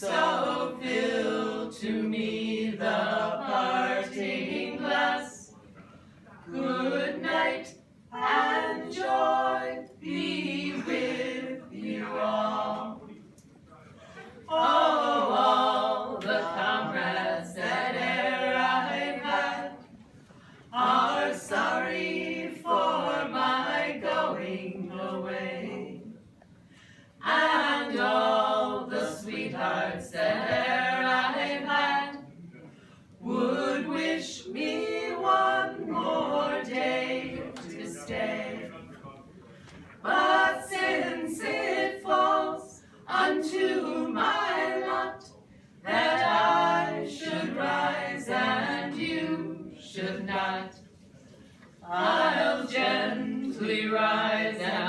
So fill to me the parting glass. Good night and joy be with you all. Oh, all the comrades that e'er I've had are sorry for my going away, and all the sweethearts that e'er I've had would wish me one more day to stay. But since it falls unto my lot that I should rise and you should not, I'll gently rise and